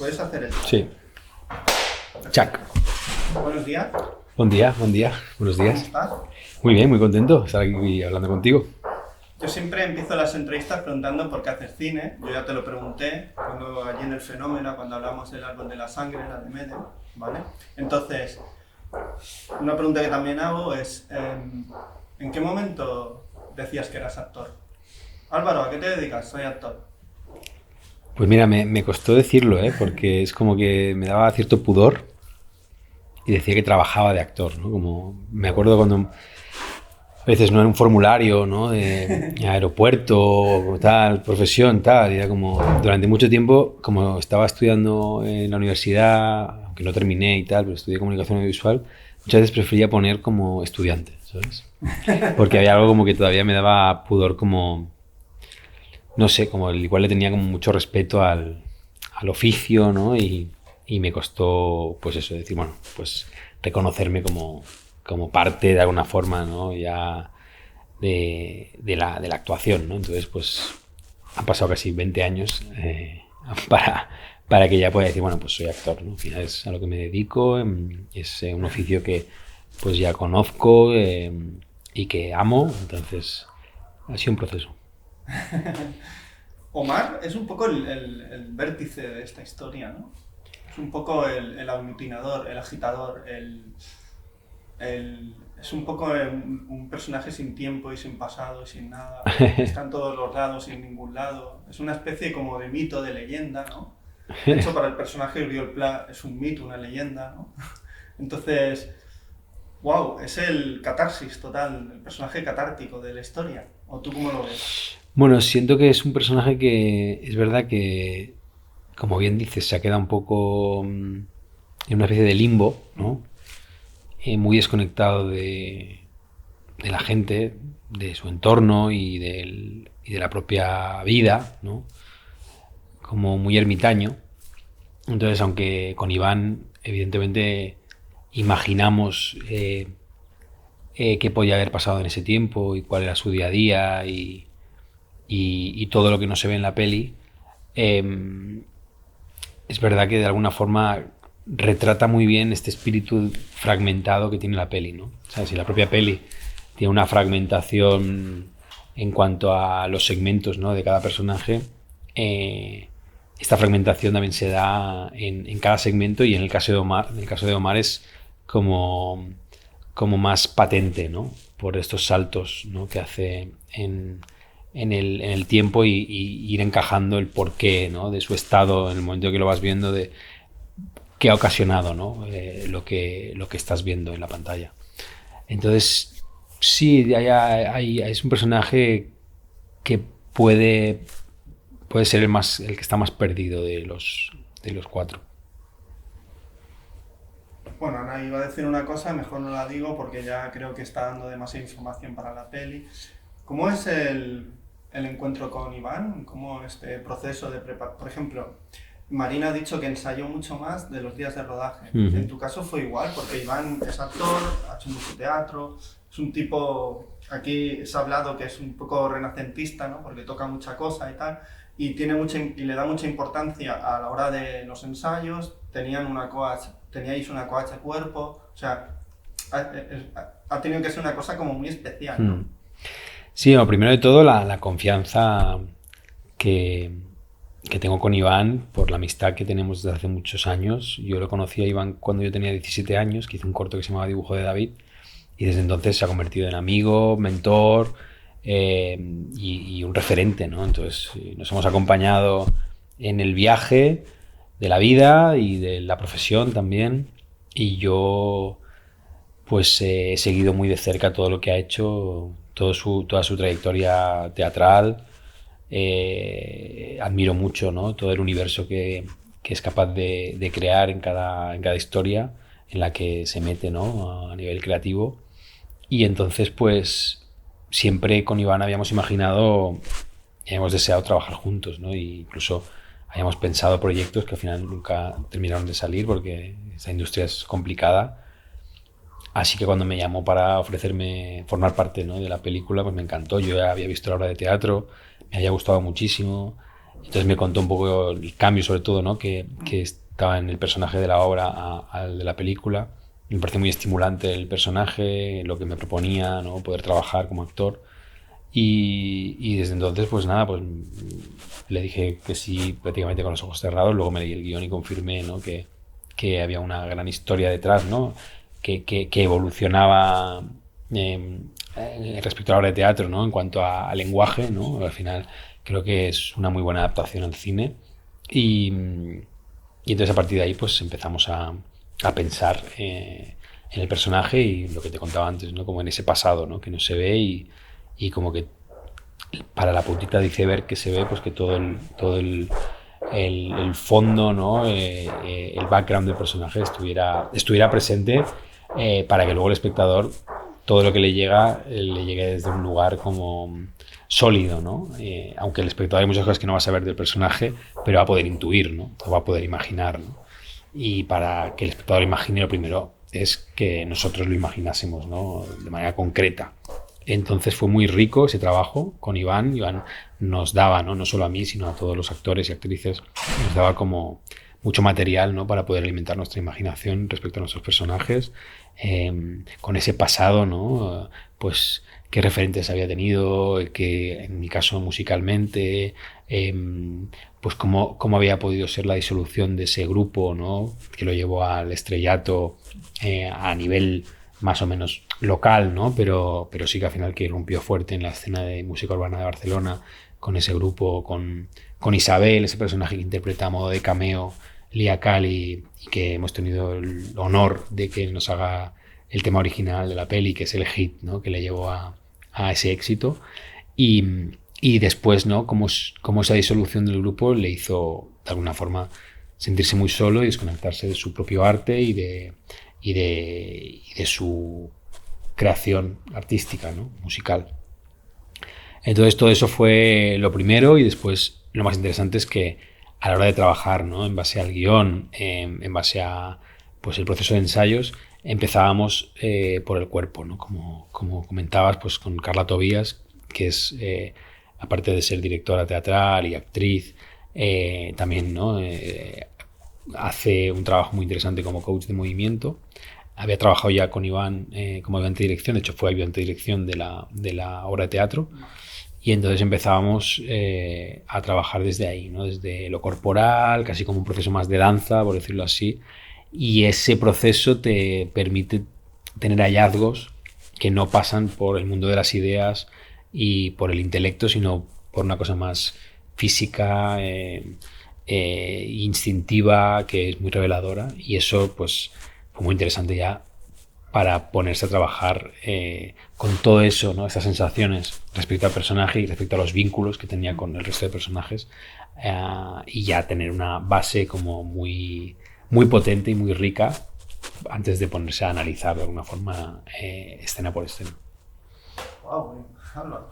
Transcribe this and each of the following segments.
¿Puedes hacer el chat? Sí. Chuck. Buenos días. Buen día, buenos ¿Cómo días. estás? Muy bien, muy contento de estar aquí hablando contigo. Yo siempre empiezo las entrevistas preguntando por qué haces cine. Yo ya te lo pregunté cuando allí en El Fenómeno, cuando hablamos del árbol de la sangre, la de Medem, ¿vale? Entonces, una pregunta que también hago es, ¿en qué momento decías que eras actor? Álvaro, ¿a qué te dedicas? Soy actor. Pues mira, me costó decirlo, porque es como que me daba cierto pudor y decía que trabajaba de actor, ¿no? Como me acuerdo cuando a veces no era un formulario, ¿no? De aeropuerto, tal, profesión, tal, y era como durante mucho tiempo, como estaba estudiando en la universidad, aunque no terminé y tal, pero estudié comunicación audiovisual, muchas veces prefería poner como estudiante, ¿sabes? Porque había algo como que todavía me daba pudor como, no sé, como igual le tenía como mucho respeto al oficio, ¿no? Y me costó, pues eso, decir, bueno, pues reconocerme como parte de alguna forma, ¿no? Ya de la actuación, ¿no? Entonces, pues han pasado casi 20 años para que ya pueda decir, bueno, pues soy actor, ¿no? Al final es a lo que me dedico, es un oficio que pues ya conozco y que amo, entonces ha sido un proceso. Omar es un poco el vértice de esta historia, ¿no? Es un poco el aglutinador, el agitador, es un poco un personaje sin tiempo y sin pasado y sin nada. Está en todos los lados y en ningún lado. Es una especie como de mito, de leyenda, ¿no? De hecho, para el personaje Uriol Pla es un mito, una leyenda, ¿no? Entonces, wow, es el catarsis total, el personaje catártico de la historia. ¿O tú cómo lo ves? Bueno, siento que es un personaje que es verdad que, como bien dices, se ha quedado un poco en una especie de limbo, ¿no? Muy desconectado de la gente, de su entorno y de la propia vida, ¿no? Como muy ermitaño. Entonces, aunque con Iván, evidentemente, imaginamos qué podía haber pasado en ese tiempo y cuál era su día a día y todo lo que no se ve en la peli, eh, es verdad que de alguna forma retrata muy bien este espíritu fragmentado que tiene la peli, ¿no? O sea, si la propia peli tiene una fragmentación en cuanto a los segmentos, ¿no? De cada personaje, esta fragmentación también se da en cada segmento y en el caso de Omar es como, como más patente, ¿no? Por estos saltos, ¿no? Que hace en el tiempo y ir encajando el porqué, ¿no? De su estado en el momento que lo vas viendo, de qué ha ocasionado, ¿no? Lo que estás viendo en la pantalla. Entonces, sí, es un personaje que puede ser el que está más perdido de los cuatro. Bueno, Ana iba a decir una cosa, mejor no la digo porque ya creo que está dando demasiada información para la peli. ¿Cómo es el encuentro con Iván? ¿Cómo este proceso de preparación? Por ejemplo, Marina ha dicho que ensayó mucho más de los días de rodaje. En tu caso fue igual, porque Iván es actor, ha hecho mucho teatro, es un tipo, aquí se ha hablado que es un poco renacentista, ¿no? Porque toca mucha cosa y tal, y, y le da mucha importancia a la hora de los ensayos. Teníais una coach de cuerpo, o sea, ha tenido que ser una cosa como muy especial, ¿no? Sí, bueno, primero de todo la confianza que, que tengo con Iván por la amistad que tenemos desde hace muchos años. Yo lo conocí a Iván cuando yo tenía 17 años, que hice un corto que se llamaba Dibujo de David, y desde entonces se ha convertido en amigo, mentor y un referente, ¿no? Entonces nos hemos acompañado en el viaje de la vida y de la profesión también, y yo pues he seguido muy de cerca todo lo que ha hecho, toda su trayectoria teatral. Admiro mucho, ¿no? Todo el universo que es capaz de crear en cada historia en la que se mete, ¿no? A nivel creativo. Y entonces, pues, siempre con Iván habíamos imaginado y habíamos deseado trabajar juntos, ¿no? Y incluso habíamos pensado proyectos que al final nunca terminaron de salir porque esta industria es complicada. Así que cuando me llamó para ofrecerme formar parte, ¿no? De la película, pues me encantó. Yo ya había visto la obra de teatro, me había gustado muchísimo. Entonces me contó un poco el cambio, sobre todo, ¿no? Que estaba en el personaje de la obra al de la película. Me pareció muy estimulante el personaje, lo que me proponía, ¿no? Poder trabajar como actor. Y desde entonces, pues nada, pues le dije que sí prácticamente con los ojos cerrados. Luego me leí el guión y confirmé, ¿no? Que había una gran historia detrás, ¿no? Que evolucionaba respecto a la obra de teatro, ¿no? En cuanto a lenguaje, ¿no? Al final creo que es una muy buena adaptación al cine. Y, y entonces a partir de ahí pues empezamos a pensar en el personaje y lo que te contaba antes, ¿no? Como en ese pasado, ¿no? Que no se ve y como que para la puntita de iceberg que se ve, pues que el fondo, ¿no? El background del personaje estuviera presente para que luego el espectador, todo lo que le llegue desde un lugar como sólido, ¿no? Aunque el espectador hay muchas cosas que no va a saber del personaje, pero va a poder intuir, ¿no? O va a poder imaginar, ¿no? Y para que el espectador imagine, lo primero es que nosotros lo imaginásemos, ¿no? De manera concreta. Entonces fue muy rico ese trabajo con Iván. Iván nos daba, ¿no? No solo a mí, sino a todos los actores y actrices, nos daba como mucho material, ¿no? Para poder alimentar nuestra imaginación respecto a nuestros personajes, con ese pasado, ¿no? Pues qué referentes había tenido, que en mi caso musicalmente, pues cómo había podido ser la disolución de ese grupo, ¿no? Que lo llevó al estrellato a nivel más o menos local, ¿no? Pero sí que al final que rompió fuerte en la escena de música urbana de Barcelona con ese grupo, con Isabel, ese personaje que interpreta a modo de cameo Lia Kali, y que hemos tenido el honor de que nos haga el tema original de la peli, que es el hit, ¿no? Que le llevó a ese éxito. Y después, ¿no? Como esa disolución del grupo le hizo de alguna forma sentirse muy solo y desconectarse de su propio arte y de su creación artística, ¿no? Musical. Entonces todo eso fue lo primero, y después lo más interesante es que a la hora de trabajar, ¿no? En base al guión, en base a pues el proceso de ensayos, empezábamos por el cuerpo, ¿no? Como comentabas, pues con Carla Tobías, que es, aparte de ser directora teatral y actriz, también, ¿no? Hace un trabajo muy interesante como coach de movimiento. Había trabajado ya con Iván como ayudante de dirección, de hecho fue ayudante de dirección de la obra de teatro, y entonces empezábamos a trabajar desde ahí, ¿no? Desde lo corporal, casi como un proceso más de danza, por decirlo así, y ese proceso te permite tener hallazgos que no pasan por el mundo de las ideas y por el intelecto, sino por una cosa más física, instintiva, que es muy reveladora, y eso pues fue muy interesante ya para ponerse a trabajar con todo eso, ¿no? Esas sensaciones respecto al personaje y respecto a los vínculos que tenía con el resto de personajes, y ya tener una base como muy, muy potente y muy rica antes de ponerse a analizar de alguna forma escena por escena. Wow, Álvaro.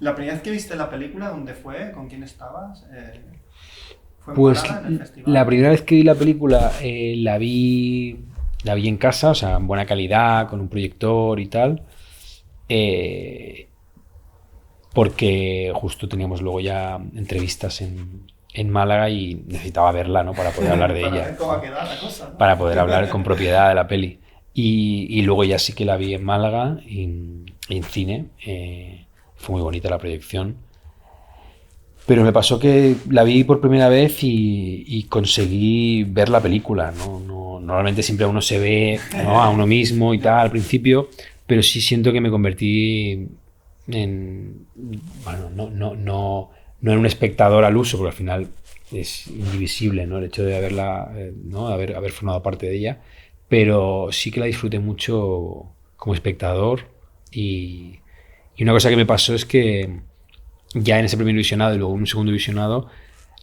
La primera vez que viste la película, ¿dónde fue? ¿Con quién estabas? ¿Fue en Pues Málaga, en el festival? la primera vez que vi la película la vi en casa, o sea, en buena calidad, con un proyector y tal, porque justo teníamos luego ya entrevistas en Málaga y necesitaba verla, ¿no? Para poder hablar de Para ella. ver cómo ha quedado la cosa, ¿no? Para poder hablar con propiedad de la peli. Y luego ya sí que la vi en Málaga, en cine. Fue muy bonita la proyección. Pero me pasó que la vi por primera vez y conseguí ver la película, ¿no? Normalmente siempre uno se ve, ¿no? A uno mismo y tal al principio, pero sí siento que me convertí en... Bueno, no en un espectador al uso, porque al final es indivisible, ¿no? El hecho de haberla, ¿no? Haber formado parte de ella, pero sí que la disfruté mucho como espectador, y una cosa que me pasó es que ya en ese primer visionado y luego en un segundo visionado,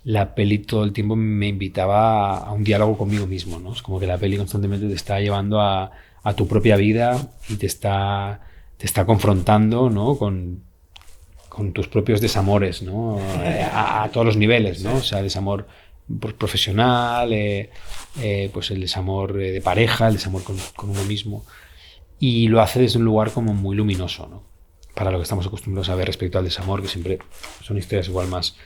la peli todo el tiempo me invitaba a un diálogo conmigo mismo, ¿no? Es como que la peli constantemente te está llevando a tu propia vida y te está confrontando, ¿no? Con tus propios desamores, ¿no? A todos los niveles, ¿no? O sea, desamor profesional, pues el desamor de pareja, el desamor con uno mismo, y lo hace desde un lugar como muy luminoso, ¿no? para lo que estamos acostumbrados a ver respecto al desamor, que siempre son historias igual más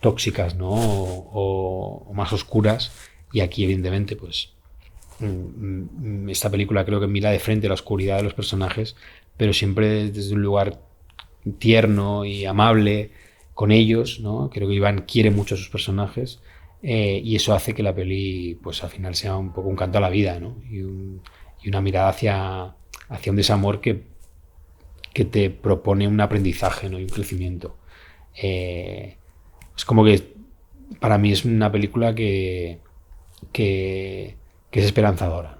tóxicas, ¿no? O más oscuras, y aquí evidentemente pues esta película creo que mira de frente la oscuridad de los personajes, pero siempre desde un lugar tierno y amable con ellos, ¿no? Creo que Iván quiere mucho a sus personajes, y eso hace que la peli pues al final sea un poco un canto a la vida, ¿no? Y una mirada hacia un desamor que te propone un aprendizaje, ¿no? Y un crecimiento. Es como que para mí es una película que es esperanzadora.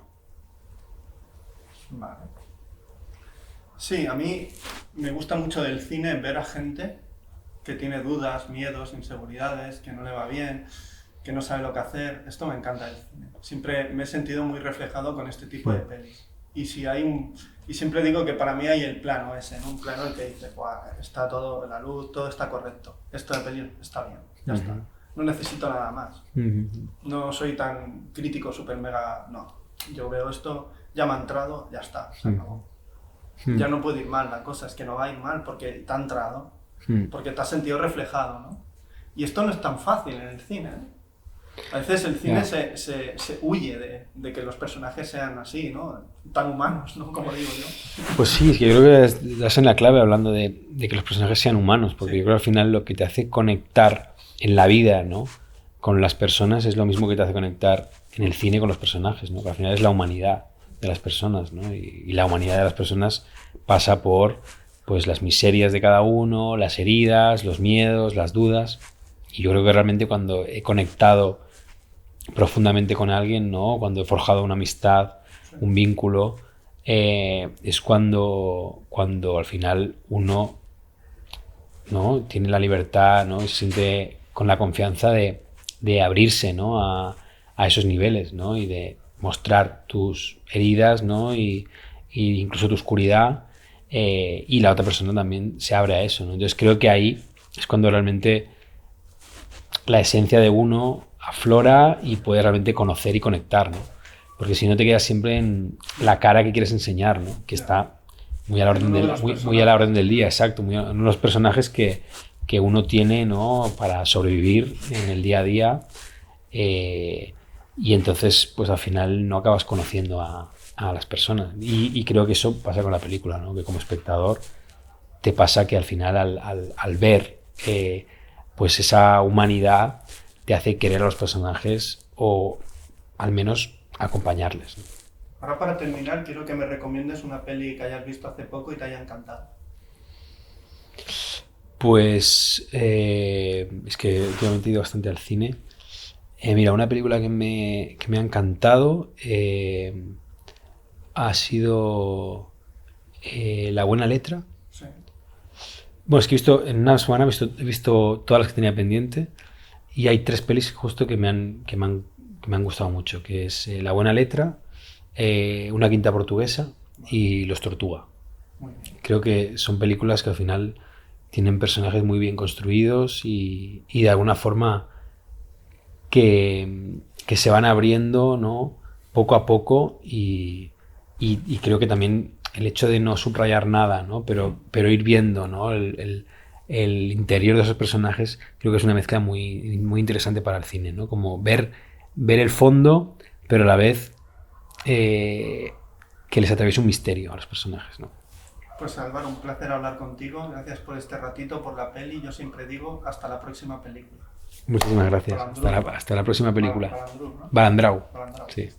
Vale. Sí, a mí me gusta mucho del cine ver a gente que tiene dudas, miedos, inseguridades, que no le va bien, que no sabe lo que hacer. Esto me encanta del cine. Siempre me he sentido muy reflejado con este tipo de pelis. Y siempre digo que para mí hay el plano ese, ¿no? Un plano en el que dice, está todo, la luz, todo está correcto. Esto de peli está bien, ya está. No necesito nada más. No soy tan crítico, súper mega, no. Yo veo esto, ya me ha entrado, ya está, se acabó. Ya no puede ir mal la cosa, es que no va a ir mal porque te ha entrado, porque te has sentido reflejado, ¿no? Y esto no es tan fácil en el cine, ¿eh? A veces el cine se huye de que los personajes sean así, ¿no? Tan humanos, ¿no? Como digo yo. Pues sí, es que yo creo que das en la clave hablando de que los personajes sean humanos, porque yo creo que al final lo que te hace conectar en la vida, ¿no? Con las personas es lo mismo que te hace conectar en el cine con los personajes, ¿no? Que al final es la humanidad de las personas, ¿no? Y la humanidad de las personas pasa por pues las miserias de cada uno, las heridas, los miedos, las dudas. Y yo creo que realmente cuando he conectado profundamente con alguien, ¿no? Cuando he forjado una amistad, un vínculo, es cuando al final uno, ¿no? Tiene la libertad, ¿no? Y se siente con la confianza de abrirse, ¿no? a esos niveles, ¿no? Y de mostrar tus heridas, ¿no? Y incluso tu oscuridad, y la otra persona también se abre a eso, ¿no? Entonces creo que ahí es cuando realmente la esencia de uno aflora y puedes realmente conocer y conectar, ¿no? Porque si no te quedas siempre en la cara que quieres enseñar, ¿no? Que está muy a la orden muy a la orden del día, exacto, uno de los personajes que uno tiene, ¿no? Para sobrevivir en el día a día, y entonces pues al final no acabas conociendo a las personas, y creo que eso pasa con la película, ¿no? Que como espectador te pasa que al final al ver pues esa humanidad te hace querer a los personajes o al menos acompañarles, ¿no? Ahora para terminar quiero que me recomiendes una peli que hayas visto hace poco y te haya encantado. Pues es que últimamente he ido bastante al cine. Mira, una película que me ha encantado ha sido La buena letra. Sí. Bueno, es que en una semana he visto todas las que tenía pendiente, y hay 3 pelis justo que me han gustado mucho, que es La buena letra, Una quinta portuguesa y Los Tortuga. Muy bien. Creo que son películas que al final tienen personajes muy bien construidos y de alguna forma que se van abriendo, ¿no? Poco a poco, y creo que también el hecho de no subrayar nada, ¿no? Pero ir viendo, ¿no? el interior de esos personajes, creo que es una mezcla muy, muy interesante para el cine, ¿no? Como ver el fondo, pero a la vez que les atraviese un misterio a los personajes, ¿no? Pues Álvaro, un placer hablar contigo. Gracias por este ratito, por la peli. Yo siempre digo, hasta la próxima película. Muchísimas gracias. Balandrú, Hasta la próxima película. Balandrú, ¿no? Balandrau. Balandrau. Sí.